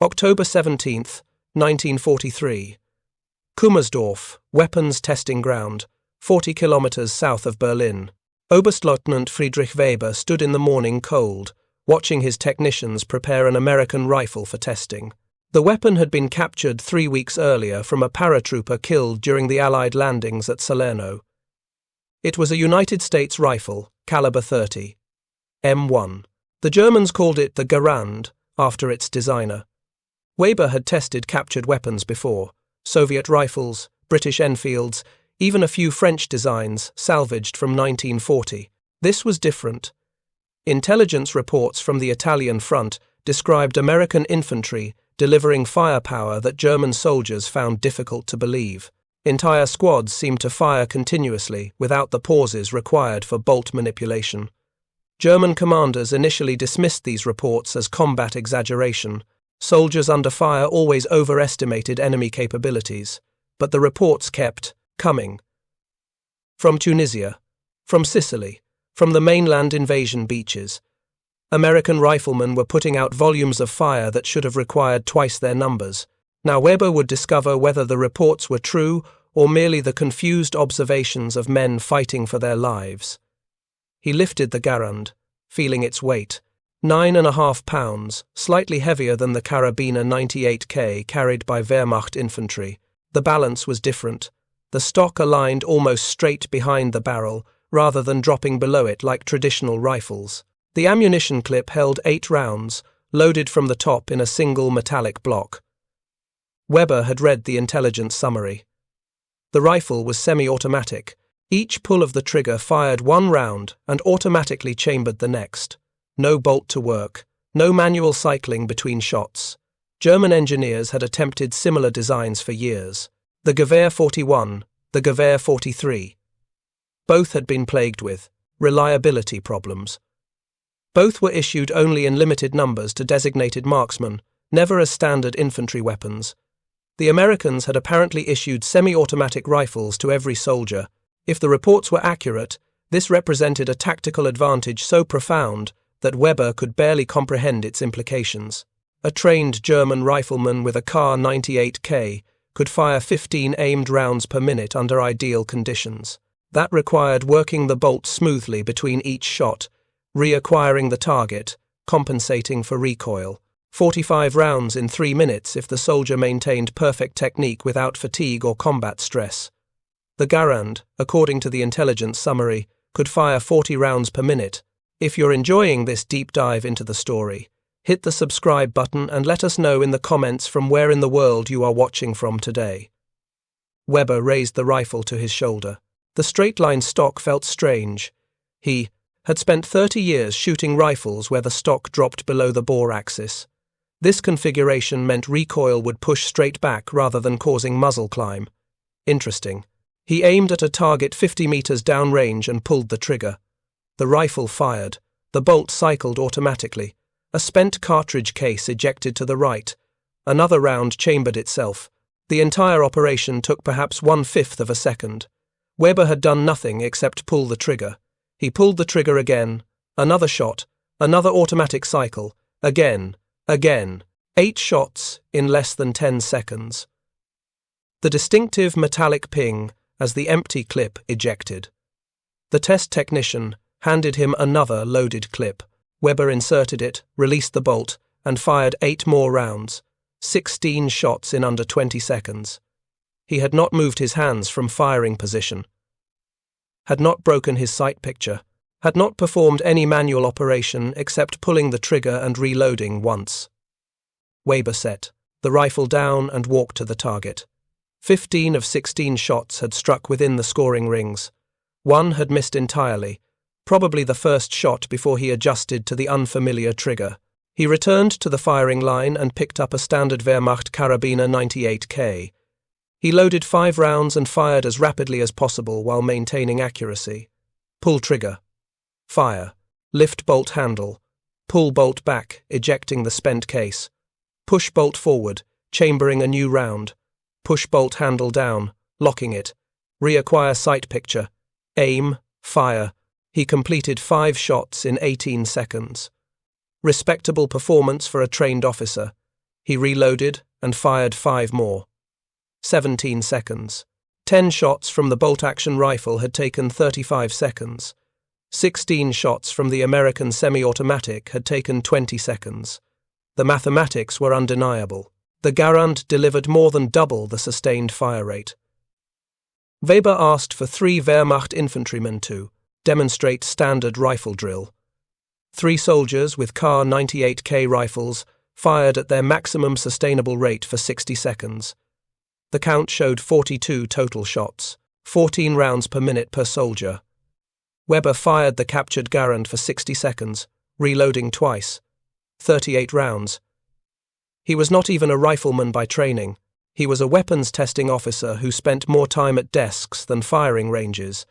October 17th, 1943. Kummersdorf Weapons Testing Ground, 40 kilometers south of Berlin. Oberstleutnant Friedrich Weber stood in the morning cold, watching his technicians prepare an American rifle for testing. The weapon had been captured 3 weeks earlier from a paratrooper killed during the Allied landings at Salerno. It was a United States rifle, caliber .30, M1. The Germans called it the Garand, after its designer. Weber had tested captured weapons before: Soviet rifles, British Enfields, even a few French designs salvaged from 1940. This was different. Intelligence reports from the Italian front described American infantry delivering firepower that German soldiers found difficult to believe. Entire squads seemed to fire continuously without the pauses required for bolt manipulation. German commanders initially dismissed these reports as combat exaggeration. Soldiers under fire always overestimated enemy capabilities, but the reports kept coming. From Tunisia, from Sicily, from the mainland invasion beaches, American riflemen were putting out volumes of fire that should have required twice their numbers. Now Weber would discover whether the reports were true or merely the confused observations of men fighting for their lives. He lifted the Garand, feeling its weight. 9.5 pounds, slightly heavier than the Karabiner 98K carried by Wehrmacht infantry. The balance was different. The stock aligned almost straight behind the barrel, rather than dropping below it like traditional rifles. The ammunition clip held 8 rounds, loaded from the top in a single metallic block. Weber had read the intelligence summary. The rifle was semi-automatic. Each pull of the trigger fired 1 round and automatically chambered the next. No bolt to work, no manual cycling between shots. German engineers had attempted similar designs for years. The Gewehr 41, the Gewehr 43. Both had been plagued with reliability problems. Both were issued only in limited numbers to designated marksmen, never as standard infantry weapons. The Americans had apparently issued semi-automatic rifles to every soldier. If the reports were accurate, this represented a tactical advantage so profound that Weber could barely comprehend its implications. A trained German rifleman with a Kar 98K could fire 15 aimed rounds per minute under ideal conditions. That required working the bolt smoothly between each shot, reacquiring the target, compensating for recoil. 45 rounds in 3 minutes if the soldier maintained perfect technique without fatigue or combat stress. The Garand, according to the intelligence summary, could fire 40 rounds per minute. If you're enjoying this deep dive into the story, hit the subscribe button and let us know in the comments from where in the world you are watching from today. Weber raised the rifle to his shoulder. The straight-line stock felt strange. He had spent 30 years shooting rifles where the stock dropped below the bore axis. This configuration meant recoil would push straight back rather than causing muzzle climb. Interesting. He aimed at a target 50 meters downrange and pulled the trigger. The rifle fired. The bolt cycled automatically. A spent cartridge case ejected to the right. Another round chambered itself. The entire operation took perhaps 1/5 of a second. Weber had done nothing except pull the trigger. He pulled the trigger again. Another shot. Another automatic cycle. Again. 8 shots in less than 10 seconds. The distinctive metallic ping as the empty clip ejected. The test technician handed him another loaded clip. Weber inserted it, released the bolt, and fired 8 more rounds. 16 shots in under 20 seconds. He had not moved his hands from firing position, had not broken his sight picture, had not performed any manual operation except pulling the trigger and reloading once. Weber set the rifle down and walked to the target. 15 of 16 shots had struck within the scoring rings. 1 had missed entirely, probably the first shot before he adjusted to the unfamiliar trigger. He returned to the firing line and picked up a standard Wehrmacht Karabiner 98K. He loaded 5 rounds and fired as rapidly as possible while maintaining accuracy. Pull trigger. Fire. Lift bolt handle. Pull bolt back, ejecting the spent case. Push bolt forward, chambering a new round. Push bolt handle down, locking it. Reacquire sight picture. Aim. Fire. He completed 5 shots in 18 seconds. Respectable performance for a trained officer. He reloaded and fired 5 more. 17 seconds. 10 shots from the bolt-action rifle had taken 35 seconds. 16 shots from the American semi-automatic had taken 20 seconds. The mathematics were undeniable. The Garand delivered more than double the sustained fire rate. Weber asked for 3 Wehrmacht infantrymen to demonstrate standard rifle drill. 3 soldiers with Kar 98K rifles fired at their maximum sustainable rate for 60 seconds. The count showed 42 total shots, 14 rounds per minute per soldier. Weber fired the captured Garand for 60 seconds, reloading twice. 38 rounds. He was not even a rifleman by training. He was a weapons testing officer who spent more time at desks than firing ranges.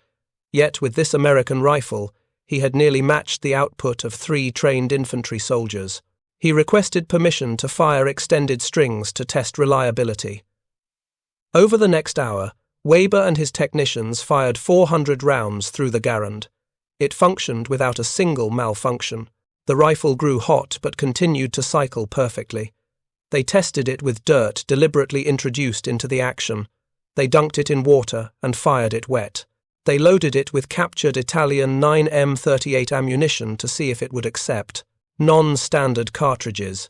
Yet with this American rifle, he had nearly matched the output of 3 trained infantry soldiers. He requested permission to fire extended strings to test reliability. Over the next hour, Weber and his technicians fired 400 rounds through the Garand. It functioned without a single malfunction. The rifle grew hot but continued to cycle perfectly. They tested it with dirt deliberately introduced into the action. They dunked it in water and fired it wet. They loaded it with captured Italian 9M38 ammunition to see if it would accept non-standard cartridges.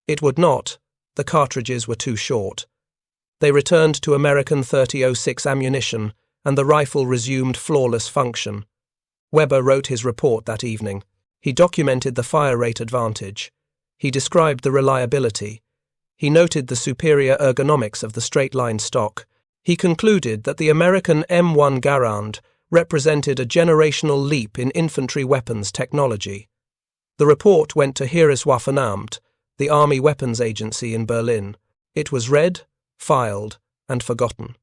It would not. The cartridges were too short. They returned to American .30-06 ammunition, and the rifle resumed flawless function. Weber wrote his report that evening. He documented the fire rate advantage. He described the reliability. He noted the superior ergonomics of the straight-line stock. He concluded that the American M1 Garand represented a generational leap in infantry weapons technology. The report went to Heereswaffenamt, the Army Weapons Agency in Berlin. It was read, filed, and forgotten.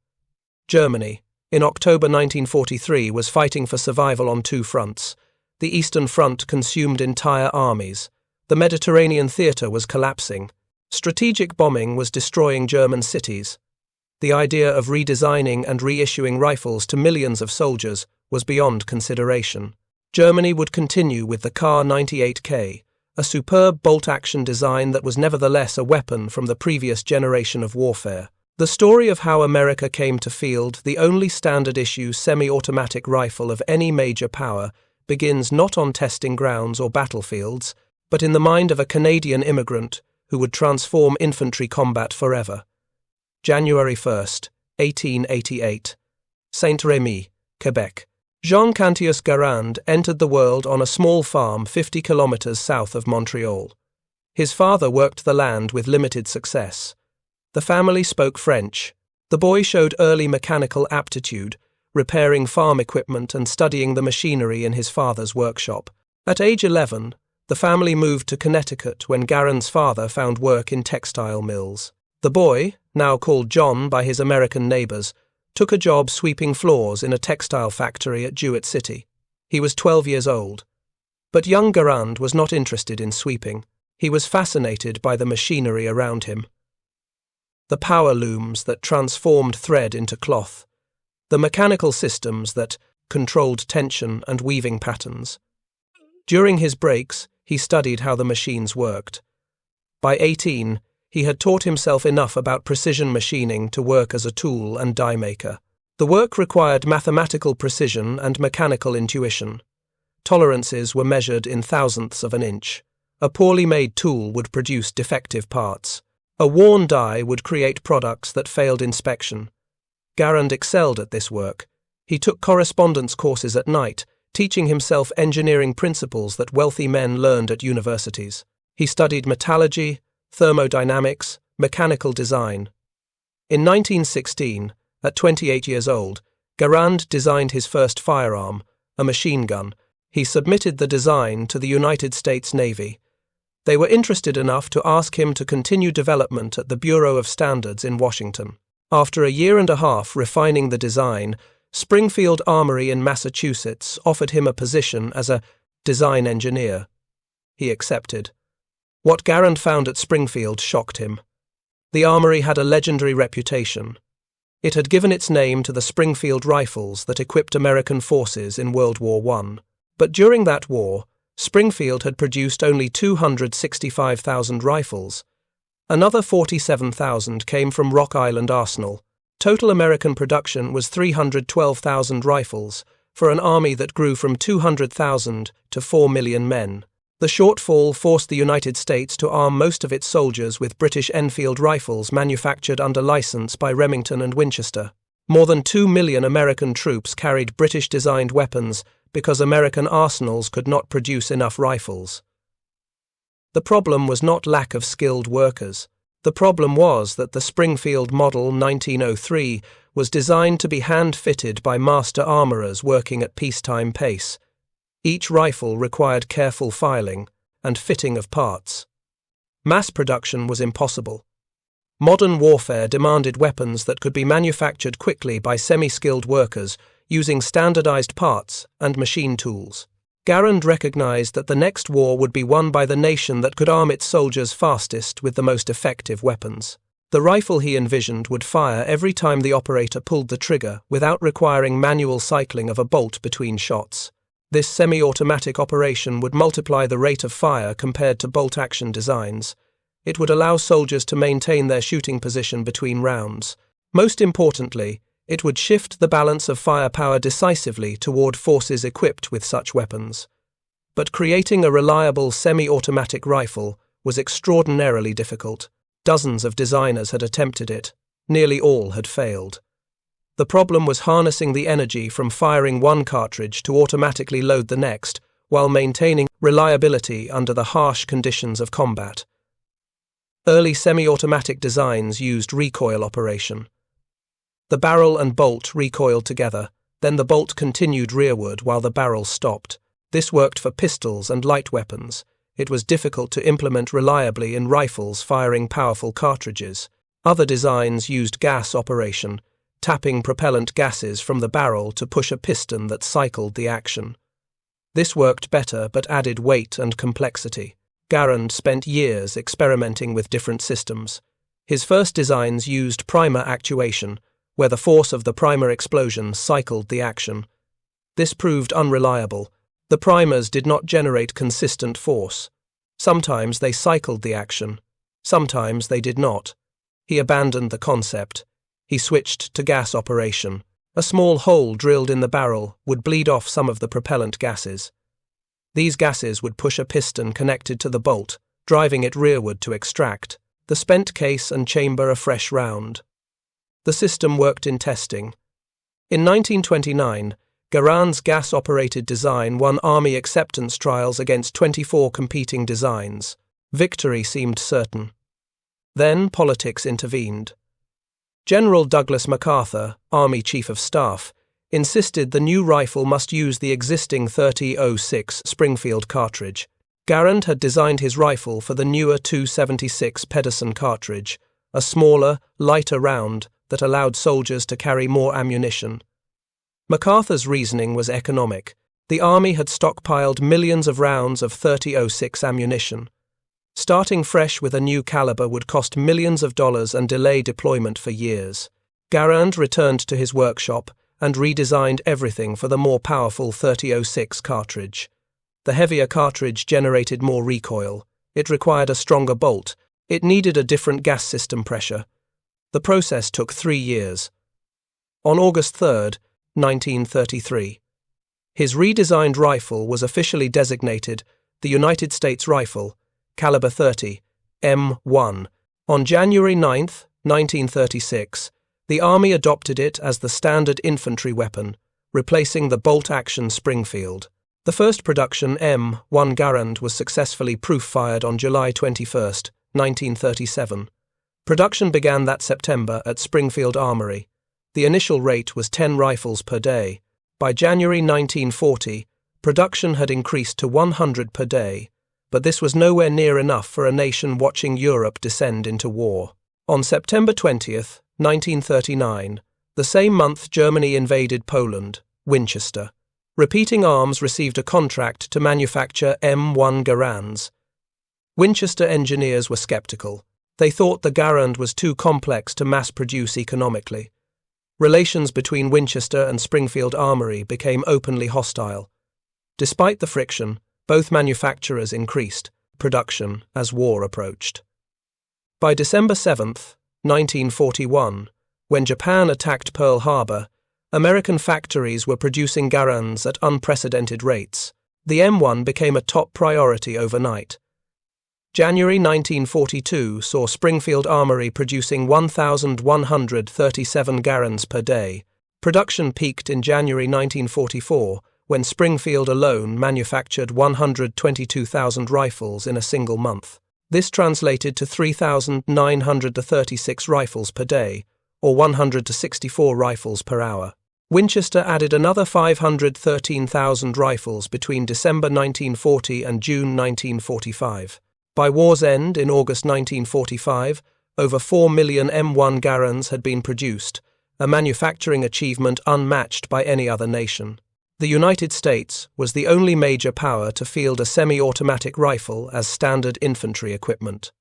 Germany, in October 1943, was fighting for survival on 2 fronts. The Eastern Front consumed entire armies. The Mediterranean theatre was collapsing. Strategic bombing was destroying German cities. The idea of redesigning and reissuing rifles to millions of soldiers was beyond consideration. Germany would continue with the Kar 98K, a superb bolt-action design that was nevertheless a weapon from the previous generation of warfare. The story of how America came to field the only standard-issue semi-automatic rifle of any major power begins not on testing grounds or battlefields, but in the mind of a Canadian immigrant who would transform infantry combat forever. January 1st, 1888. Saint-Rémy, Quebec. Jean Cantius Garand entered the world on a small farm 50 kilometers south of Montreal. His father worked the land with limited success. The family spoke French. The boy showed early mechanical aptitude, repairing farm equipment and studying the machinery in his father's workshop. At age 11, the family moved to Connecticut when Garand's father found work in textile mills. The boy, now called John by his American neighbors, took a job sweeping floors in a textile factory at Jewett City. He was 12 years old. But young Garand was not interested in sweeping. He was fascinated by the machinery around him. The power looms that transformed thread into cloth. The mechanical systems that controlled tension and weaving patterns. During his breaks, he studied how the machines worked. By 18, he had taught himself enough about precision machining to work as a tool and die maker. The work required mathematical precision and mechanical intuition. Tolerances were measured in thousandths of an inch. A poorly made tool would produce defective parts. A worn die would create products that failed inspection. Garand excelled at this work. He took correspondence courses at night, teaching himself engineering principles that wealthy men learned at universities. He studied metallurgy, thermodynamics, mechanical design. In 1916, at 28 years old, Garand designed his first firearm, a machine gun. He submitted the design to the United States Navy. They were interested enough to ask him to continue development at the Bureau of Standards in Washington. After a year and a half refining the design, Springfield Armory in Massachusetts offered him a position as a design engineer. He accepted. What Garand found at Springfield shocked him. The armory had a legendary reputation. It had given its name to the Springfield rifles that equipped American forces in World War I. But during that war, Springfield had produced only 265,000 rifles. Another 47,000 came from Rock Island Arsenal. Total American production was 312,000 rifles, for an army that grew from 200,000 to 4 million men. The shortfall forced the United States to arm most of its soldiers with British Enfield rifles manufactured under license by Remington and Winchester. More than 2 million American troops carried British-designed weapons because American arsenals could not produce enough rifles. The problem was not lack of skilled workers. The problem was that the Springfield Model 1903 was designed to be hand-fitted by master armourers working at peacetime pace. Each rifle required careful filing and fitting of parts. Mass production was impossible. Modern warfare demanded weapons that could be manufactured quickly by semi-skilled workers using standardized parts and machine tools. Garand recognized that the next war would be won by the nation that could arm its soldiers fastest with the most effective weapons. The rifle he envisioned would fire every time the operator pulled the trigger without requiring manual cycling of a bolt between shots. This semi-automatic operation would multiply the rate of fire compared to bolt-action designs. It would allow soldiers to maintain their shooting position between rounds. Most importantly, it would shift the balance of firepower decisively toward forces equipped with such weapons. But creating a reliable semi-automatic rifle was extraordinarily difficult. Dozens of designers had attempted it. Nearly all had failed. The problem was harnessing the energy from firing one cartridge to automatically load the next, while maintaining reliability under the harsh conditions of combat. Early semi-automatic designs used recoil operation. The barrel and bolt recoiled together, then the bolt continued rearward while the barrel stopped. This worked for pistols and light weapons. It was difficult to implement reliably in rifles firing powerful cartridges. Other designs used gas operation, tapping propellant gases from the barrel to push a piston that cycled the action. This worked better but added weight and complexity. Garand spent years experimenting with different systems. His first designs used primer actuation, where the force of the primer explosion cycled the action. This proved unreliable. The primers did not generate consistent force. Sometimes they cycled the action. Sometimes they did not. He abandoned the concept. He switched to gas operation. A small hole drilled in the barrel would bleed off some of the propellant gases. These gases would push a piston connected to the bolt, driving it rearward to extract the spent case and chamber a fresh round. The system worked in testing. In 1929, Garand's gas-operated design won Army acceptance trials against 24 competing designs. Victory seemed certain. Then politics intervened. General Douglas MacArthur, Army Chief of Staff, insisted the new rifle must use the existing 30-06 Springfield cartridge. Garand had designed his rifle for the newer 276 Pedersen cartridge, a smaller, lighter round that allowed soldiers to carry more ammunition. MacArthur's reasoning was economic. The Army had stockpiled millions of rounds of 30-06 ammunition. Starting fresh with a new caliber would cost millions of dollars and delay deployment for years. Garand returned to his workshop and redesigned everything for the more powerful 30-06 cartridge. The heavier cartridge generated more recoil. It required a stronger bolt. It needed a different gas system pressure. The process took 3 years. On August 3, 1933, his redesigned rifle was officially designated the United States Rifle, caliber 30, M1. On January 9, 1936, the Army adopted it as the standard infantry weapon, replacing the bolt-action Springfield. The first production M1 Garand was successfully proof-fired on July 21, 1937. Production began that September at Springfield Armory. The initial rate was 10 rifles per day. By January 1940, production had increased to 100 per day, but this was nowhere near enough for a nation watching Europe descend into war. On September 20, 1939, the same month Germany invaded Poland, Winchester. Repeating Arms received a contract to manufacture M1 Garands. Winchester engineers were skeptical. They thought the Garand was too complex to mass-produce economically. Relations between Winchester and Springfield Armory became openly hostile. Despite the friction, both manufacturers increased production as war approached. By December 7, 1941, when Japan attacked Pearl Harbor, American factories were producing Garands at unprecedented rates. The M1 became a top priority overnight. January 1942 saw Springfield Armory producing 1,137 Garands per day. Production peaked in January 1944, when Springfield alone manufactured 122,000 rifles in a single month. This translated to 3,936 rifles per day, or 164 rifles per hour. Winchester added another 513,000 rifles between December 1940 and June 1945. By war's end, in August 1945, over 4 million M1 Garands had been produced, a manufacturing achievement unmatched by any other nation. The United States was the only major power to field a semi-automatic rifle as standard infantry equipment.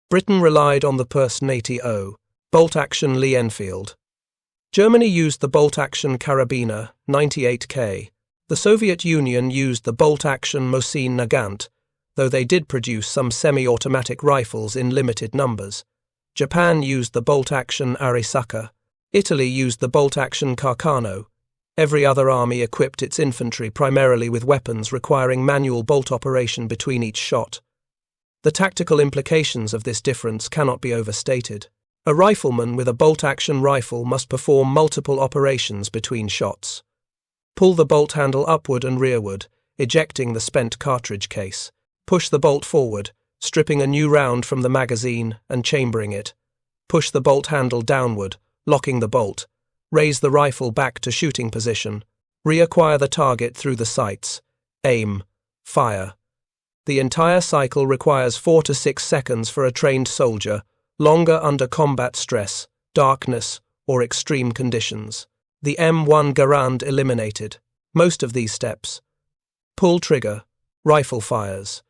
Britain relied on the Persnati-O, bolt-action Lee-Enfield. Germany used the bolt-action Karabiner 98K. The Soviet Union used the bolt-action Mosin Nagant, though they did produce some semi-automatic rifles in limited numbers. Japan used the bolt-action Arisaka. Italy used the bolt-action Carcano. Every other army equipped its infantry primarily with weapons requiring manual bolt operation between each shot. The tactical implications of this difference cannot be overstated. A rifleman with a bolt-action rifle must perform multiple operations between shots. Pull the bolt handle upward and rearward, ejecting the spent cartridge case. Push the bolt forward, stripping a new round from the magazine and chambering it. Push the bolt handle downward, locking the bolt. Raise the rifle back to shooting position. Reacquire the target through the sights. Aim. Fire. The entire cycle requires 4 to 6 seconds for a trained soldier, longer under combat stress, darkness, or extreme conditions. The M1 Garand eliminated most of these steps. Pull trigger. Rifle fires.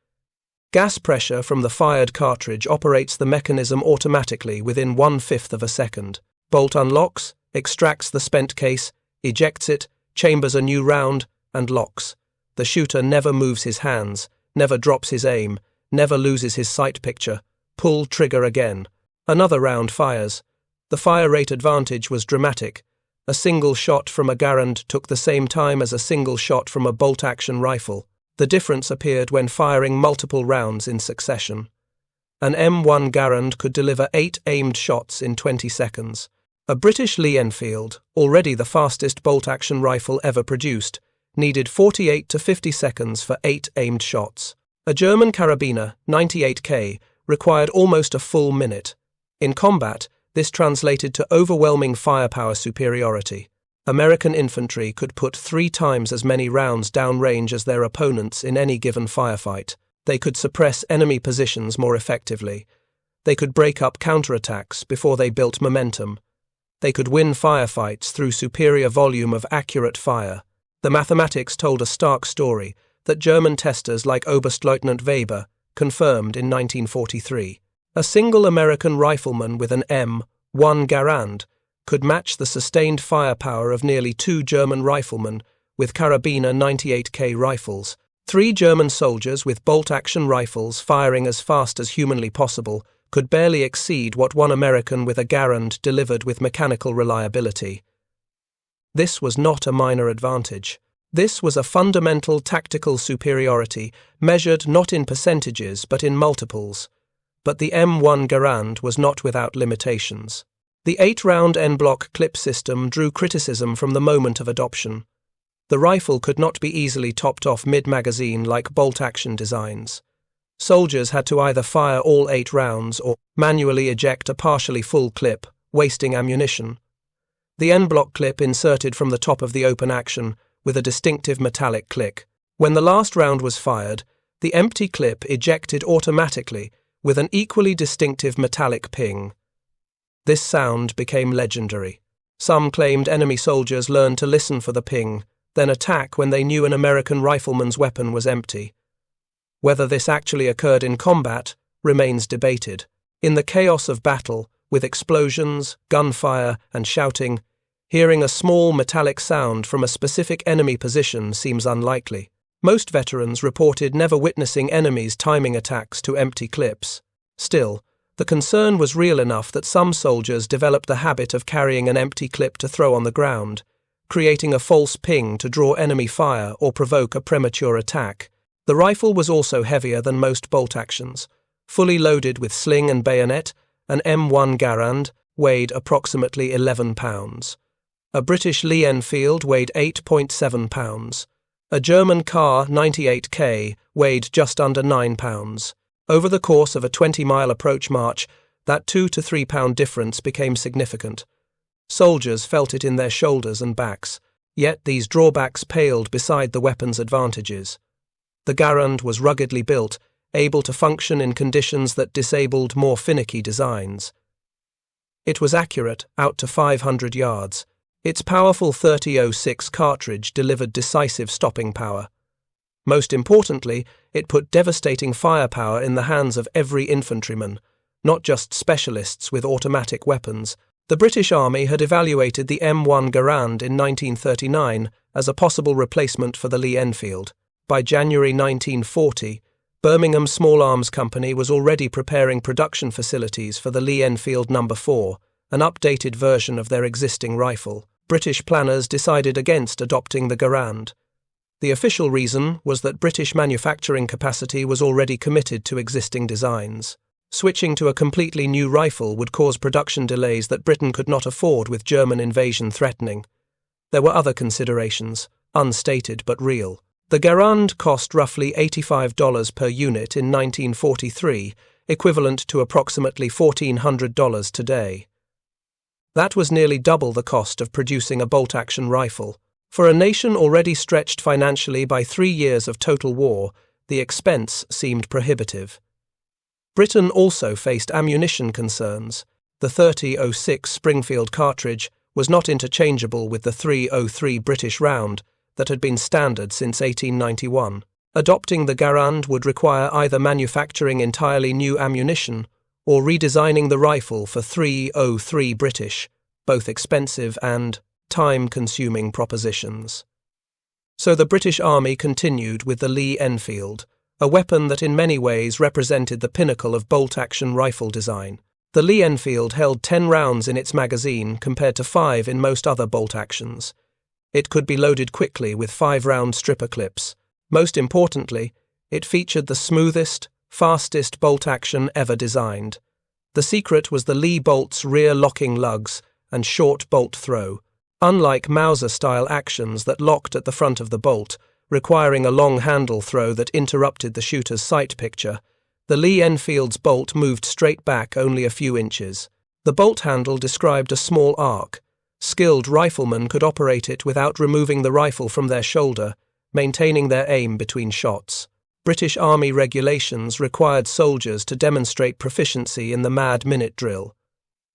Gas pressure from the fired cartridge operates the mechanism automatically within 1/5 of a second. Bolt unlocks, extracts the spent case, ejects it, chambers a new round, and locks. The shooter never moves his hands, never drops his aim, never loses his sight picture. Pull trigger again. Another round fires. The fire rate advantage was dramatic. A single shot from a Garand took the same time as a single shot from a bolt-action rifle. The difference appeared when firing multiple rounds in succession. An M1 Garand could deliver 8 aimed shots in 20 seconds. A British Lee-Enfield, already the fastest bolt-action rifle ever produced, needed 48 to 50 seconds for 8 aimed shots. A German Karabiner 98K required almost a full minute. In combat, this translated to overwhelming firepower superiority. American infantry could put 3 times as many rounds downrange as their opponents in any given firefight. They could suppress enemy positions more effectively. They could break up counterattacks before they built momentum. They could win firefights through superior volume of accurate fire. The mathematics told a stark story that German testers like Oberstleutnant Weber confirmed in 1943. A single American rifleman with an M1 Garand could match the sustained firepower of nearly 2 German riflemen with Karabiner 98K rifles. 3 German soldiers with bolt-action rifles firing as fast as humanly possible could barely exceed what 1 American with a Garand delivered with mechanical reliability. This was not a minor advantage. This was a fundamental tactical superiority, measured not in percentages but in multiples. But the M1 Garand was not without limitations. The 8-round en-bloc clip system drew criticism from the moment of adoption. The rifle could not be easily topped off mid-magazine like bolt-action designs. Soldiers had to either fire all 8 rounds or manually eject a partially full clip, wasting ammunition. The en-bloc clip inserted from the top of the open action with a distinctive metallic click. When the last round was fired, the empty clip ejected automatically with an equally distinctive metallic ping. This sound became legendary. Some claimed enemy soldiers learned to listen for the ping, then attack when they knew an American rifleman's weapon was empty. Whether this actually occurred in combat remains debated. In the chaos of battle, with explosions, gunfire, and shouting, hearing a small metallic sound from a specific enemy position seems unlikely. Most veterans reported never witnessing enemies timing attacks to empty clips. Still, The concern was real enough that some soldiers developed the habit of carrying an empty clip to throw on the ground, creating a false ping to draw enemy fire or provoke a premature attack. The rifle was also heavier than most bolt actions. Fully loaded with sling and bayonet, an M1 Garand weighed approximately 11 pounds. A British Lee Enfield weighed 8.7 pounds. A German Kar 98K weighed just under 9 pounds. Over the course of a 20-mile approach march, that 2 to 3 pound difference became significant. Soldiers felt it in their shoulders and backs, yet these drawbacks paled beside the weapon's advantages. The Garand was ruggedly built, able to function in conditions that disabled more finicky designs. It was accurate, out to 500 yards. Its powerful .30-06 cartridge delivered decisive stopping power. Most importantly, it put devastating firepower in the hands of every infantryman, not just specialists with automatic weapons. The British Army had evaluated the M1 Garand in 1939 as a possible replacement for the Lee Enfield. By January 1940, Birmingham Small Arms Company was already preparing production facilities for the Lee Enfield No. 4, an updated version of their existing rifle. British planners decided against adopting the Garand. The official reason was that British manufacturing capacity was already committed to existing designs. Switching to a completely new rifle would cause production delays that Britain could not afford with German invasion threatening. There were other considerations, unstated but real. The Garand cost roughly $85 per unit in 1943, equivalent to approximately $1,400 today. That was nearly double the cost of producing a bolt-action rifle. For a nation already stretched financially by 3 years of total war, the expense seemed prohibitive. Britain also faced ammunition concerns. The .30-06 Springfield cartridge was not interchangeable with the .303 British round that had been standard since 1891. Adopting the Garand would require either manufacturing entirely new ammunition or redesigning the rifle for .303 British, both expensive and time-consuming propositions. So the British Army continued with the Lee Enfield, a weapon that in many ways represented the pinnacle of bolt-action rifle design. The Lee Enfield held 10 rounds in its magazine compared to 5 in most other bolt actions. It could be loaded quickly with 5-round stripper clips. Most importantly, it featured the smoothest, fastest bolt action ever designed. The secret was the Lee bolt's rear locking lugs and short bolt throw. Unlike Mauser-style actions that locked at the front of the bolt, requiring a long handle throw that interrupted the shooter's sight picture, the Lee Enfield's bolt moved straight back only a few inches. The bolt handle described a small arc. Skilled riflemen could operate it without removing the rifle from their shoulder, maintaining their aim between shots. British Army regulations required soldiers to demonstrate proficiency in the mad minute drill.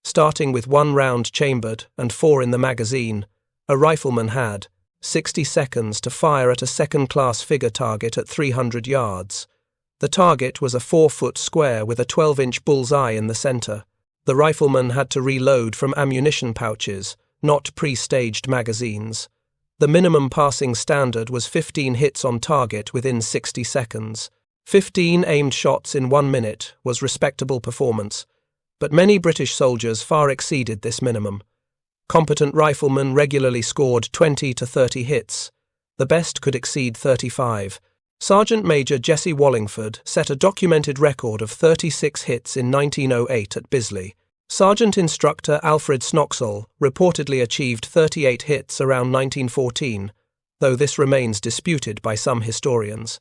Starting with 1 round chambered and 4 in the magazine, a rifleman had 60 seconds to fire at a second-class figure target at 300 yards. The target was a 4-foot square with a 12-inch bullseye in the center. The rifleman had to reload from ammunition pouches, not pre-staged magazines. The minimum passing standard was 15 hits on target within 60 seconds. 15 aimed shots in 1 minute was respectable performance, but many British soldiers far exceeded this minimum. Competent riflemen regularly scored 20 to 30 hits. The best could exceed 35. Sergeant Major Jesse Wallingford set a documented record of 36 hits in 1908 at Bisley. Sergeant Instructor Alfred Snoxall reportedly achieved 38 hits around 1914, though this remains disputed by some historians.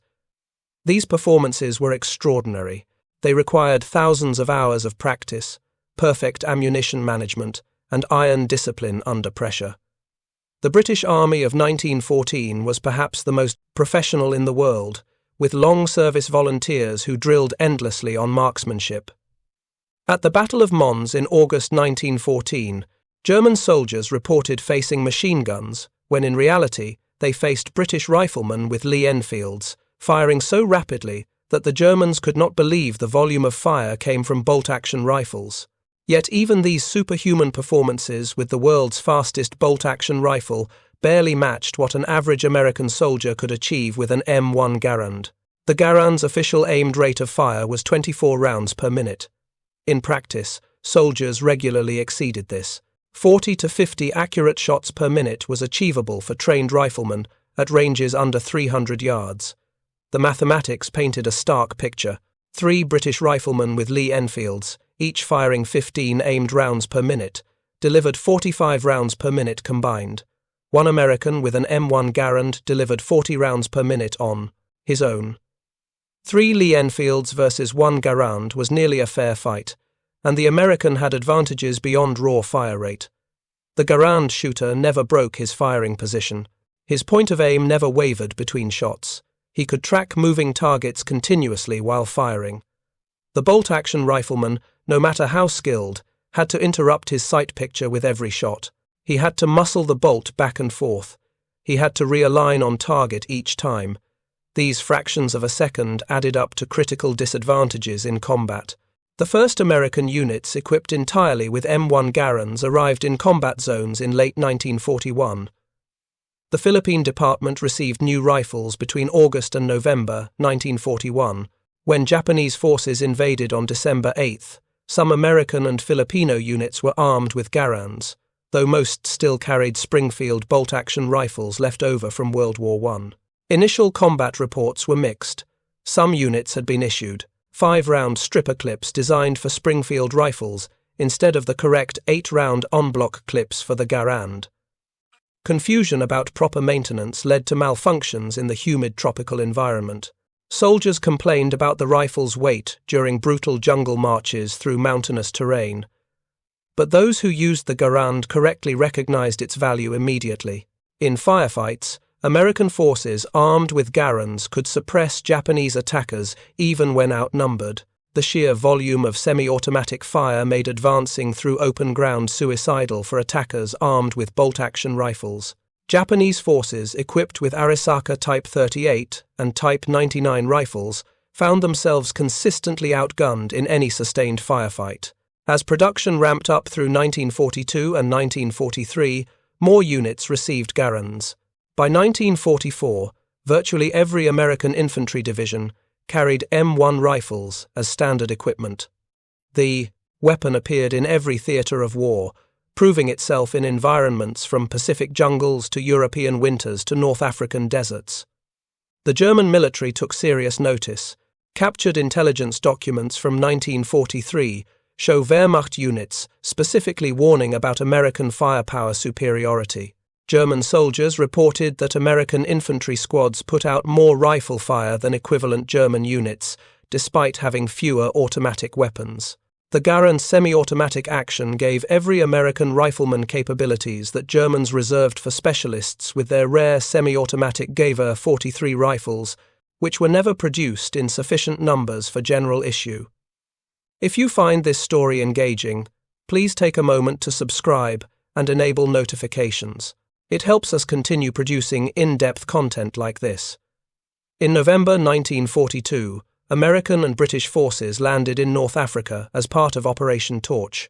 These performances were extraordinary. They required thousands of hours of practice, perfect ammunition management, and iron discipline under pressure. The British Army of 1914 was perhaps the most professional in the world, with long-service volunteers who drilled endlessly on marksmanship. At the Battle of Mons in August 1914, German soldiers reported facing machine guns, when in reality they faced British riflemen with Lee Enfields, firing so rapidly that the Germans could not believe the volume of fire came from bolt-action rifles. Yet even these superhuman performances with the world's fastest bolt-action rifle barely matched what an average American soldier could achieve with an M1 Garand. The Garand's official aimed rate of fire was 24 rounds per minute. In practice, soldiers regularly exceeded this. 40 to 50 accurate shots per minute was achievable for trained riflemen at ranges under 300 yards. The mathematics painted a stark picture. 3 British riflemen with Lee Enfields, each firing 15 aimed rounds per minute, delivered 45 rounds per minute combined. 1 American with an M1 Garand delivered 40 rounds per minute on his own. 3 Lee Enfields versus 1 Garand was nearly a fair fight, and the American had advantages beyond raw fire rate. The Garand shooter never broke his firing position. His point of aim never wavered between shots. He could track moving targets continuously while firing. The bolt-action rifleman, no matter how skilled, had to interrupt his sight picture with every shot. He had to muscle the bolt back and forth. He had to realign on target each time. These fractions of a second added up to critical disadvantages in combat. The first American units equipped entirely with M1 Garands arrived in combat zones in late 1941. The Philippine Department received new rifles between August and November 1941. When Japanese forces invaded on December 8, some American and Filipino units were armed with Garands, though most still carried Springfield bolt-action rifles left over from World War I. Initial combat reports were mixed. Some units had been issued 5-round stripper clips designed for Springfield rifles instead of the correct 8-round en-bloc clips for the Garand. Confusion about proper maintenance led to malfunctions in the humid tropical environment. Soldiers complained about the rifle's weight during brutal jungle marches through mountainous terrain. But those who used the Garand correctly recognized its value immediately. In firefights, American forces armed with Garands could suppress Japanese attackers even when outnumbered. The sheer volume of semi-automatic fire made advancing through open ground suicidal for attackers armed with bolt-action rifles. Japanese forces equipped with Arisaka Type 38 and Type 99 rifles found themselves consistently outgunned in any sustained firefight. As production ramped up through 1942 and 1943, more units received Garands. By 1944, virtually every American infantry division carried M1 rifles as standard equipment. The weapon appeared in every theatre of war, proving itself in environments from Pacific jungles to European winters to North African deserts. The German military took serious notice. Captured intelligence documents from 1943 show Wehrmacht units specifically warning about American firepower superiority. German soldiers reported that American infantry squads put out more rifle fire than equivalent German units, despite having fewer automatic weapons. The Garand semi-automatic action gave every American rifleman capabilities that Germans reserved for specialists with their rare semi-automatic Gewehr 43 rifles, which were never produced in sufficient numbers for general issue. If you find this story engaging, please take a moment to subscribe and enable notifications. It helps us continue producing in-depth content like this. In November 1942, American and British forces landed in North Africa as part of Operation Torch.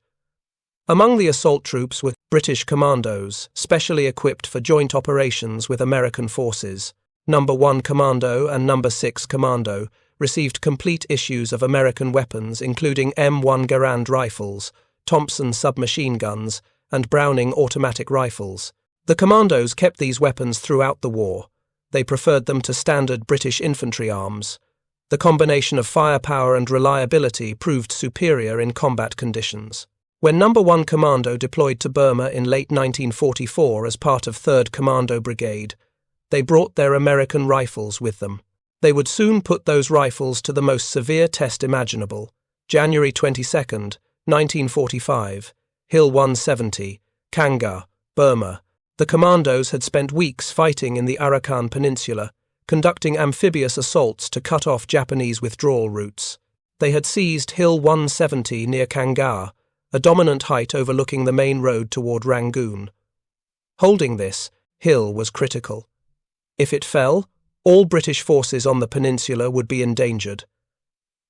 Among the assault troops were British commandos, specially equipped for joint operations with American forces. Number 1 Commando and Number 6 Commando received complete issues of American weapons including M1 Garand rifles, Thompson submachine guns, and Browning automatic rifles. The commandos kept these weapons throughout the war. They preferred them to standard British infantry arms. The combination of firepower and reliability proved superior in combat conditions. When Number 1 Commando deployed to Burma in late 1944 as part of 3rd Commando Brigade, they brought their American rifles with them. They would soon put those rifles to the most severe test imaginable. January 22, 1945, Hill 170, Kanga, Burma. The commandos had spent weeks fighting in the Arakan Peninsula, conducting amphibious assaults to cut off Japanese withdrawal routes. They had seized Hill 170 near Kanga, a dominant height overlooking the main road toward Rangoon. Holding this hill was critical. If it fell, all British forces on the peninsula would be endangered.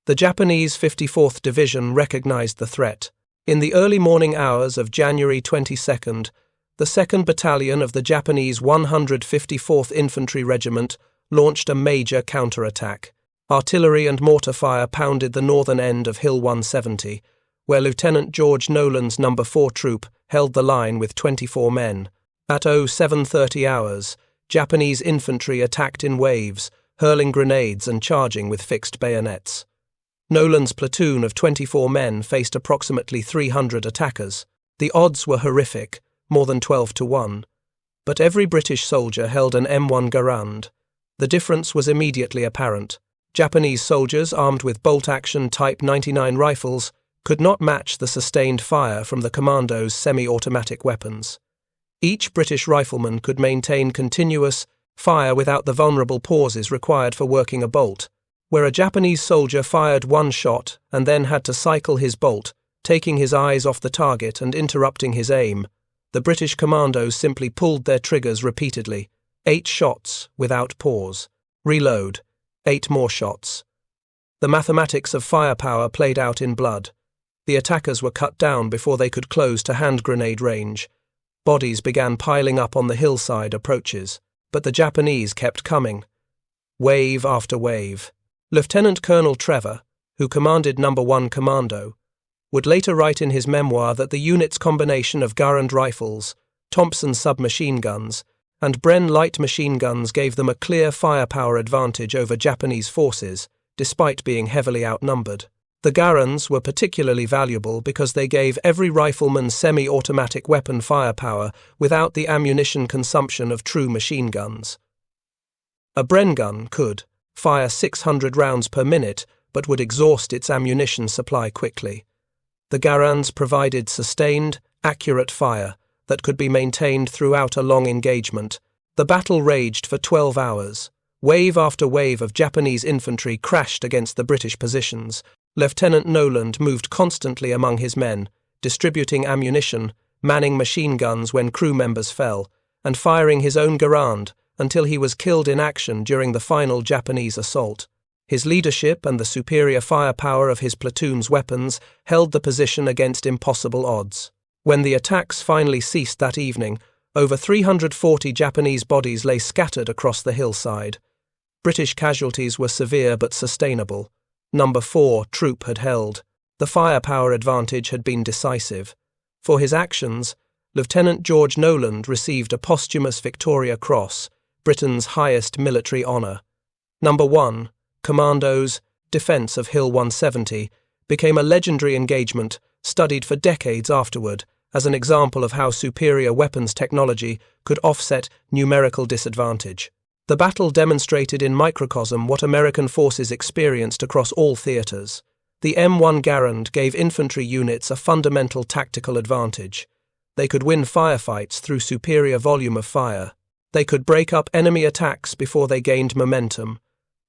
The Japanese 54th Division recognized the threat. In the early morning hours of January 22nd, the 2nd Battalion of the Japanese 154th Infantry Regiment launched a major counterattack. Artillery and mortar fire pounded the northern end of Hill 170, where Lieutenant George Nolan's No. 4 Troop held the line with 24 men. At 07:30 hours, Japanese infantry attacked in waves, hurling grenades and charging with fixed bayonets. Nolan's platoon of 24 men faced approximately 300 attackers. The odds were horrific, more than 12 to 1. But every British soldier held an M1 Garand. The difference was immediately apparent. Japanese soldiers armed with bolt-action Type 99 rifles could not match the sustained fire from the commandos' semi-automatic weapons. Each British rifleman could maintain continuous fire without the vulnerable pauses required for working a bolt. Where a Japanese soldier fired one shot and then had to cycle his bolt, taking his eyes off the target and interrupting his aim, the British commandos simply pulled their triggers repeatedly. 8 shots without pause. Reload. 8 more shots. The mathematics of firepower played out in blood. The attackers were cut down before they could close to hand grenade range. Bodies began piling up on the hillside approaches, but the Japanese kept coming. Wave after wave. Lieutenant Colonel Trevor, who commanded No. 1 Commando, would later write in his memoir that the unit's combination of Garand rifles, Thompson submachine guns, and Bren light machine guns gave them a clear firepower advantage over Japanese forces, despite being heavily outnumbered. The Garands were particularly valuable because they gave every rifleman semi-automatic weapon firepower without the ammunition consumption of true machine guns. A Bren gun could fire 600 rounds per minute but would exhaust its ammunition supply quickly. The Garands provided sustained, accurate fire that could be maintained throughout a long engagement. The battle raged for 12 hours. Wave after wave of Japanese infantry crashed against the British positions. Lieutenant Noland moved constantly among his men, distributing ammunition, manning machine guns when crew members fell, and firing his own Garand until he was killed in action during the final Japanese assault. His leadership and the superior firepower of his platoon's weapons held the position against impossible odds. When the attacks finally ceased that evening, over 340 Japanese bodies lay scattered across the hillside. British casualties were severe but sustainable. No. 4 Troop had held. The firepower advantage had been decisive. For his actions, Lieutenant George Noland received a posthumous Victoria Cross, Britain's highest military honour. No. 1 Commandos' defence of Hill 170 became a legendary engagement studied for decades afterward as an example of how superior weapons technology could offset numerical disadvantage. The battle demonstrated in microcosm what American forces experienced across all theatres. The M1 Garand gave infantry units a fundamental tactical advantage. They could win firefights through superior volume of fire. They could break up enemy attacks before they gained momentum.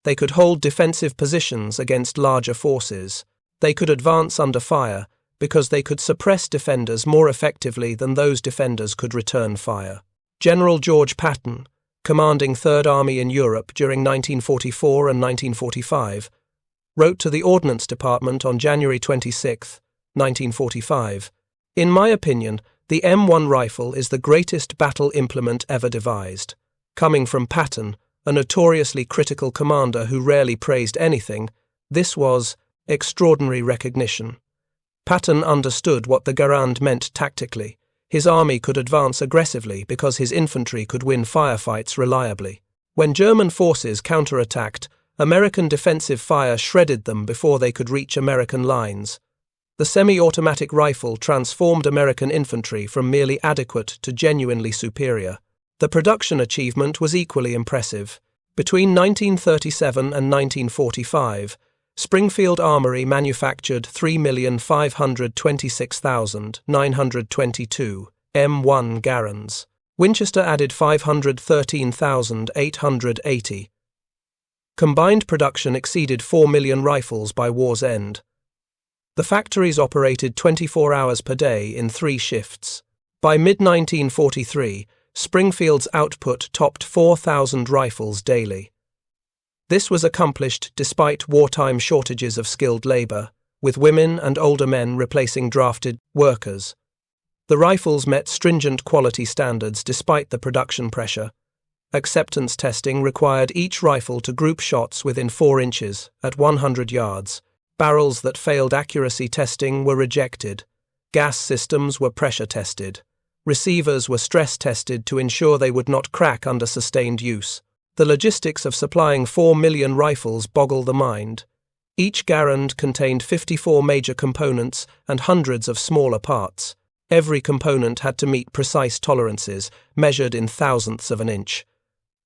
They could hold defensive positions against larger forces. They could advance under fire because they could suppress defenders more effectively than those defenders could return fire. General George Patton, commanding Third Army in Europe during 1944 and 1945, wrote to the Ordnance Department on January 26, 1945, "In my opinion, the M1 rifle is the greatest battle implement ever devised." Coming from Patton, a notoriously critical commander who rarely praised anything, this was extraordinary recognition. Patton understood what the Garand meant tactically. His army could advance aggressively because his infantry could win firefights reliably. When German forces counterattacked, American defensive fire shredded them before they could reach American lines. The semi-automatic rifle transformed American infantry from merely adequate to genuinely superior. The production achievement was equally impressive. Between 1937 and 1945, Springfield Armory manufactured 3,526,922 M1 Garands. Winchester added 513,880. Combined production exceeded 4 million rifles by war's end. The factories operated 24 hours per day in 3 shifts. By mid-1943, Springfield's output topped 4,000 rifles daily. This was accomplished despite wartime shortages of skilled labour, with women and older men replacing drafted workers. The rifles met stringent quality standards despite the production pressure. Acceptance testing required each rifle to group shots within 4 inches at 100 yards. Barrels that failed accuracy testing were rejected. Gas systems were pressure tested. Receivers were stress tested to ensure they would not crack under sustained use. The logistics of supplying 4 million rifles boggle the mind. Each Garand contained 54 major components and hundreds of smaller parts. Every component had to meet precise tolerances, measured in thousandths of an inch.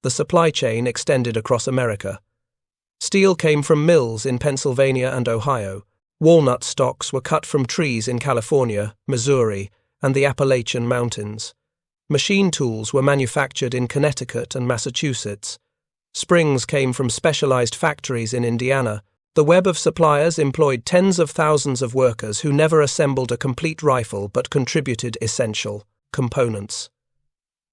The supply chain extended across America. Steel came from mills in Pennsylvania and Ohio. Walnut stalks were cut from trees in California, Missouri, and the Appalachian Mountains. Machine tools were manufactured in Connecticut and Massachusetts. Springs came from specialized factories in Indiana. The web of suppliers employed tens of thousands of workers who never assembled a complete rifle but contributed essential components.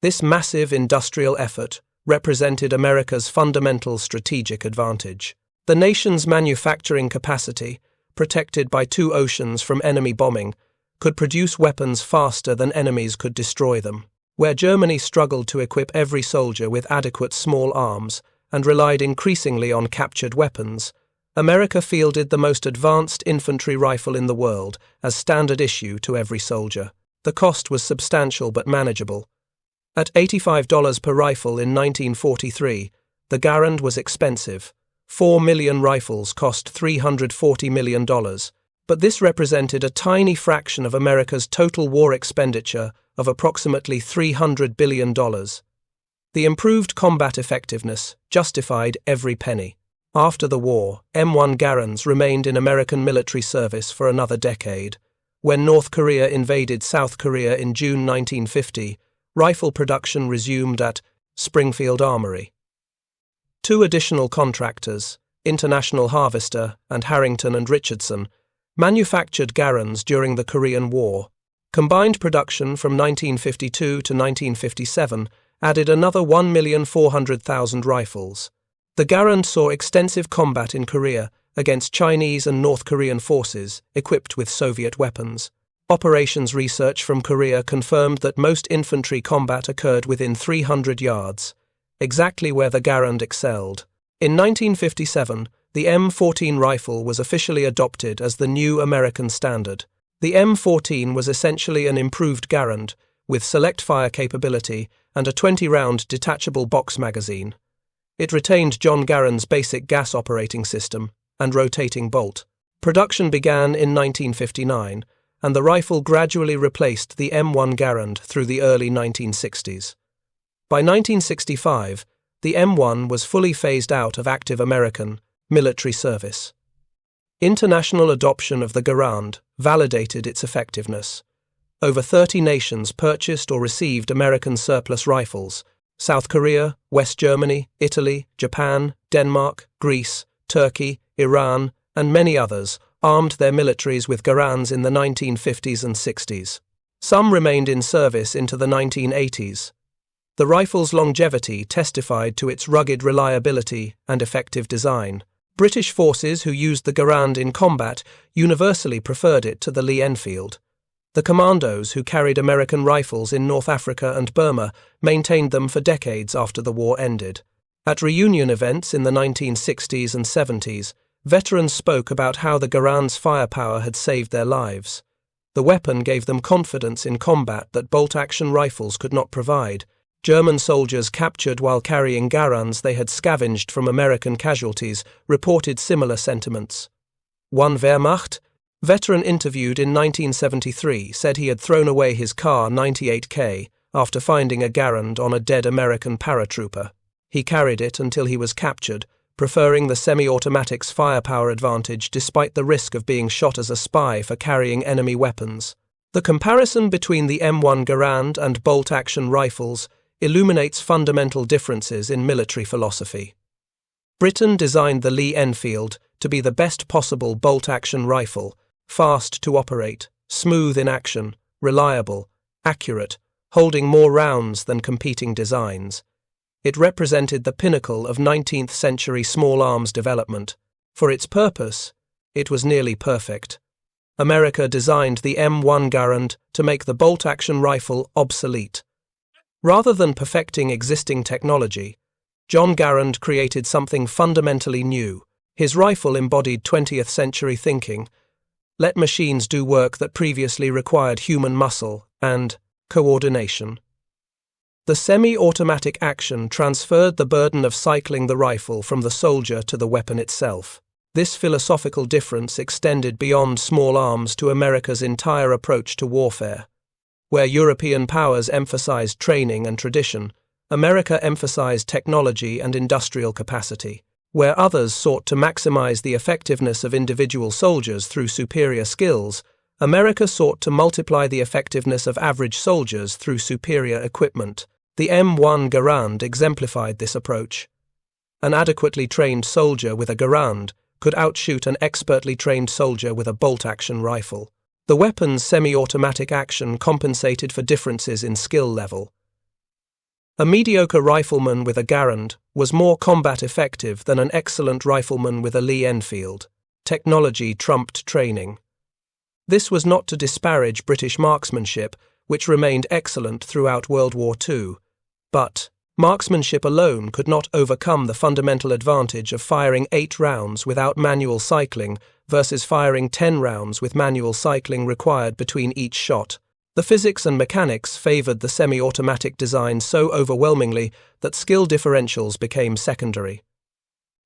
This massive industrial effort represented America's fundamental strategic advantage. The nation's manufacturing capacity, protected by 2 oceans from enemy bombing, could produce weapons faster than enemies could destroy them. Where Germany struggled to equip every soldier with adequate small arms and relied increasingly on captured weapons, America fielded the most advanced infantry rifle in the world as standard issue to every soldier. The cost was substantial but manageable. At $85 per rifle in 1943, the Garand was expensive. 4 million rifles cost $340 million, but this represented a tiny fraction of America's total war expenditure of approximately $300 billion. The improved combat effectiveness justified every penny. After the war, M1 Garands remained in American military service for another decade. When North Korea invaded South Korea in June 1950, rifle production resumed at Springfield Armory. 2 additional contractors, International Harvester and Harrington and Richardson, manufactured Garands during the Korean War. Combined production from 1952 to 1957 added another 1,400,000 rifles. The Garand saw extensive combat in Korea against Chinese and North Korean forces equipped with Soviet weapons. Operations research from Korea confirmed that most infantry combat occurred within 300 yards, exactly where the Garand excelled. In 1957, the M14 rifle was officially adopted as the new American standard. The M14 was essentially an improved Garand, with select fire capability and a 20-round detachable box magazine. It retained John Garand's basic gas operating system and rotating bolt. Production began in 1959, and the rifle gradually replaced the M1 Garand through the early 1960s. By 1965, the M1 was fully phased out of active American military service. International adoption of the Garand validated its effectiveness. Over 30 nations purchased or received American surplus rifles. South Korea, West Germany, Italy, Japan, Denmark, Greece, Turkey, Iran, and many others armed their militaries with Garands in the 1950s and 60s. Some remained in service into the 1980s. The rifle's longevity testified to its rugged reliability and effective design. British forces who used the Garand in combat universally preferred it to the Lee Enfield. The commandos who carried American rifles in North Africa and Burma maintained them for decades after the war ended. At reunion events in the 1960s and 70s, veterans spoke about how the Garand's firepower had saved their lives. The weapon gave them confidence in combat that bolt-action rifles could not provide. German soldiers captured while carrying Garands they had scavenged from American casualties reported similar sentiments. One Wehrmacht veteran interviewed in 1973 said he had thrown away his Kar 98K after finding a Garand on a dead American paratrooper. He carried it until he was captured, preferring the semi-automatic's firepower advantage despite the risk of being shot as a spy for carrying enemy weapons. The comparison between the M1 Garand and bolt-action rifles illuminates fundamental differences in military philosophy. Britain designed the Lee Enfield to be the best possible bolt-action rifle, fast to operate, smooth in action, reliable, accurate, holding more rounds than competing designs. It represented the pinnacle of 19th century small arms development. For its purpose, it was nearly perfect. America designed the M1 Garand to make the bolt-action rifle obsolete. Rather than perfecting existing technology, John Garand created something fundamentally new, His rifle embodied 20th century thinking: let machines do work that previously required human muscle and coordination. The semi-automatic action transferred the burden of cycling the rifle from the soldier to the weapon itself. This philosophical difference extended beyond small arms to America's entire approach to warfare. Where European powers emphasized training and tradition, America emphasized technology and industrial capacity. Where others sought to maximize the effectiveness of individual soldiers through superior skills, America sought to multiply the effectiveness of average soldiers through superior equipment. The M1 Garand exemplified this approach. An adequately trained soldier with a Garand could outshoot an expertly trained soldier with a bolt-action rifle. The weapon's semi-automatic action compensated for differences in skill level. A mediocre rifleman with a Garand was more combat effective than an excellent rifleman with a Lee Enfield. Technology trumped training. This was not to disparage British marksmanship, which remained excellent throughout World War II. But marksmanship alone could not overcome the fundamental advantage of firing 8 rounds without manual cycling versus firing 10 rounds with manual cycling required between each shot. The physics and mechanics favored the semi-automatic design so overwhelmingly that skill differentials became secondary.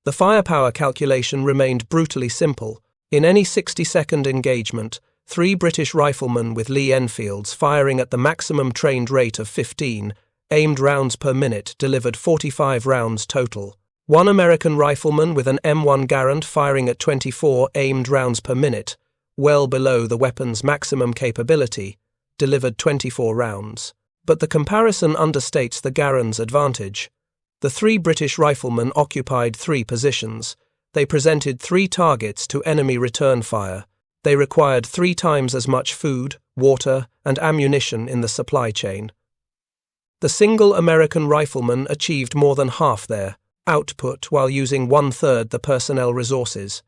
The firepower calculation remained brutally simple. In any 60-second engagement, 3 British riflemen with Lee Enfields firing at the maximum trained rate of 15 aimed rounds per minute delivered 45 rounds total. 1 American rifleman with an M1 Garand firing at 24 aimed rounds per minute, well below the weapon's maximum capability, delivered 24 rounds. But the comparison understates the Garand's advantage. The 3 British riflemen occupied 3 positions. They presented 3 targets to enemy return fire. They required 3 times as much food, water, and ammunition in the supply chain. The single American rifleman achieved more than half their output while using 1/3 the personnel resources.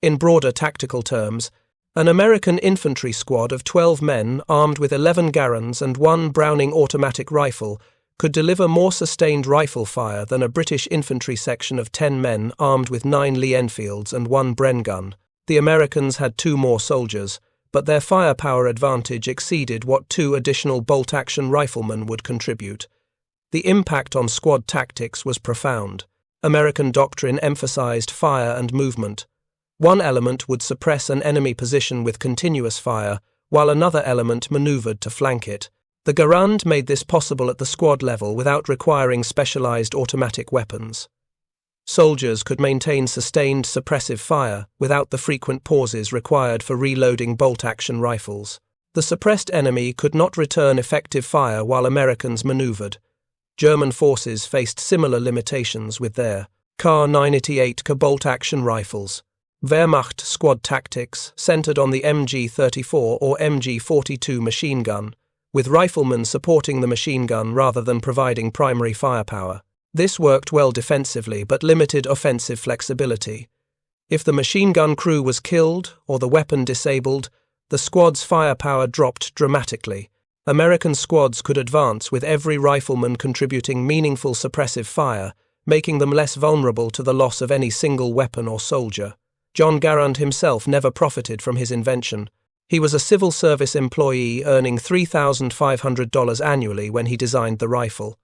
In broader tactical terms, an American infantry squad of 12 men armed with 11 Garands and 1 Browning automatic rifle could deliver more sustained rifle fire than a British infantry section of 10 men armed with 9 Lee Enfields and 1 Bren gun. The Americans had 2 more soldiers, but their firepower advantage exceeded what 2 additional bolt-action riflemen would contribute. The impact on squad tactics was profound. American doctrine emphasized fire and movement. One element would suppress an enemy position with continuous fire, while another element maneuvered to flank it. The Garand made this possible at the squad level without requiring specialized automatic weapons. Soldiers could maintain sustained suppressive fire without the frequent pauses required for reloading bolt-action rifles. The suppressed enemy could not return effective fire while Americans maneuvered. German forces faced similar limitations with their Kar 988 bolt-action rifles. Wehrmacht squad tactics centered on the MG-34 or MG-42 machine gun, with riflemen supporting the machine gun rather than providing primary firepower. This worked well defensively but limited offensive flexibility. If the machine gun crew was killed or the weapon disabled, the squad's firepower dropped dramatically. American squads could advance with every rifleman contributing meaningful suppressive fire, making them less vulnerable to the loss of any single weapon or soldier. John Garand himself never profited from his invention. He was a civil service employee earning $3,500 annually when he designed the rifle.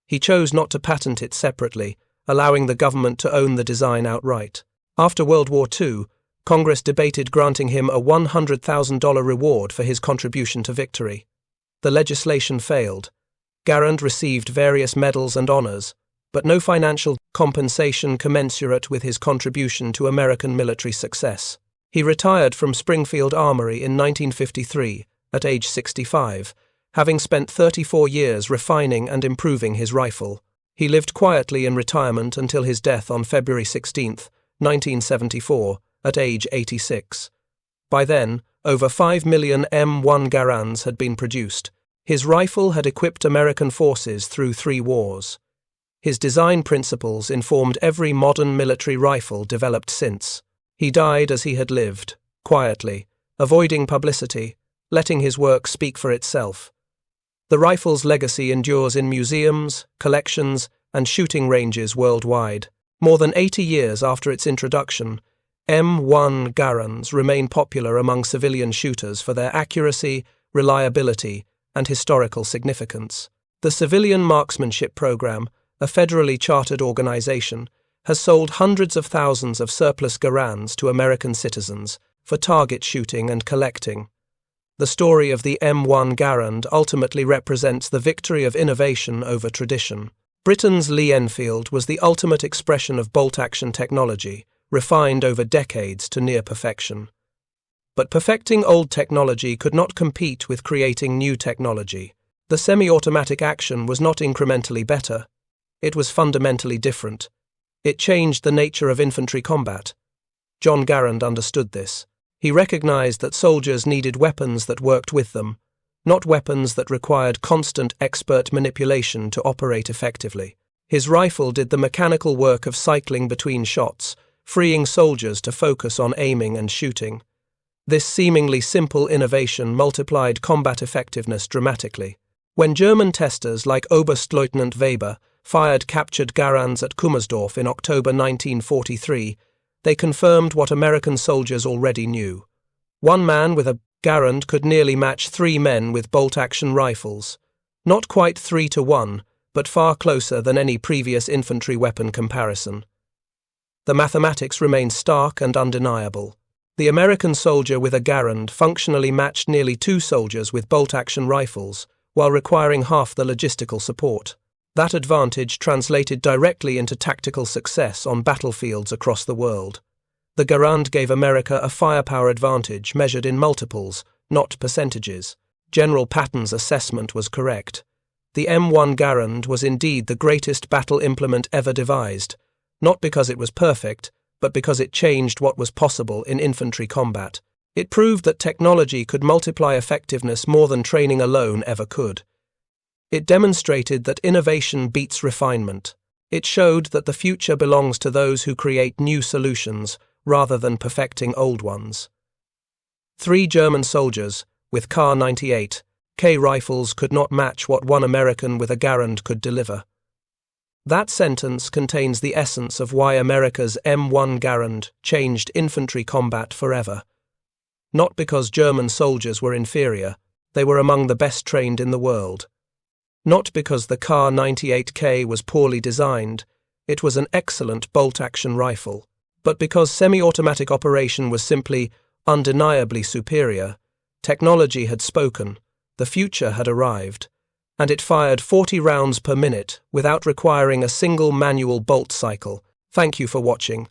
He chose not to patent it separately, allowing the government to own the design outright. After World War II, Congress debated granting him a $100,000 reward for his contribution to victory. The legislation failed. Garand received various medals and honors, but no financial compensation commensurate with his contribution to American military success. He retired from Springfield Armory in 1953, at age 65, having spent 34 years refining and improving his rifle. He lived quietly in retirement until his death on February 16, 1974, at age 86. By then, over 5 million M1 Garands had been produced. His rifle had equipped American forces through 3 wars. His design principles informed every modern military rifle developed since. He died as he had lived, quietly, avoiding publicity, letting his work speak for itself. The rifle's legacy endures in museums, collections, and shooting ranges worldwide. More than 80 years after its introduction, M1 Garands remain popular among civilian shooters for their accuracy, reliability, and historical significance. The Civilian Marksmanship Program, a federally chartered organization, has sold hundreds of thousands of surplus Garands to American citizens for target shooting and collecting. The story of the M1 Garand ultimately represents the victory of innovation over tradition. Britain's Lee Enfield was the ultimate expression of bolt-action technology, refined over decades to near perfection. But perfecting old technology could not compete with creating new technology. The semi-automatic action was not incrementally better. It was fundamentally different. It changed the nature of infantry combat. John Garand understood this. He recognized that soldiers needed weapons that worked with them, not weapons that required constant expert manipulation to operate effectively. His rifle did the mechanical work of cycling between shots, freeing soldiers to focus on aiming and shooting. This seemingly simple innovation multiplied combat effectiveness dramatically. When German testers like Oberstleutnant Weber fired captured Garands at Kummersdorf in October 1943, they confirmed what American soldiers already knew. One man with a Garand could nearly match 3 men with bolt-action rifles. Not quite 3-to-1, but far closer than any previous infantry weapon comparison. The mathematics remained stark and undeniable. The American soldier with a Garand functionally matched nearly 2 soldiers with bolt-action rifles, while requiring half the logistical support. That advantage translated directly into tactical success on battlefields across the world. The Garand gave America a firepower advantage measured in multiples, not percentages. General Patton's assessment was correct. The M1 Garand was indeed the greatest battle implement ever devised, not because it was perfect, but because it changed what was possible in infantry combat. It proved that technology could multiply effectiveness more than training alone ever could. It demonstrated that innovation beats refinement. It showed that the future belongs to those who create new solutions rather than perfecting old ones. 3 German soldiers with Kar-98K rifles could not match what 1 American with a Garand could deliver. That sentence contains the essence of why America's M1 Garand changed infantry combat forever. Not because German soldiers were inferior, they were among the best trained in the world. Not because the Kar-98K was poorly designed, it was an excellent bolt-action rifle, but because semi-automatic operation was simply undeniably superior. Technology had spoken, the future had arrived, and it fired 40 rounds per minute without requiring a single manual bolt cycle. Thank you for watching.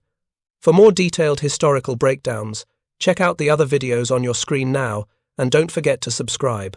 For more detailed historical breakdowns, check out the other videos on your screen now, and don't forget to subscribe.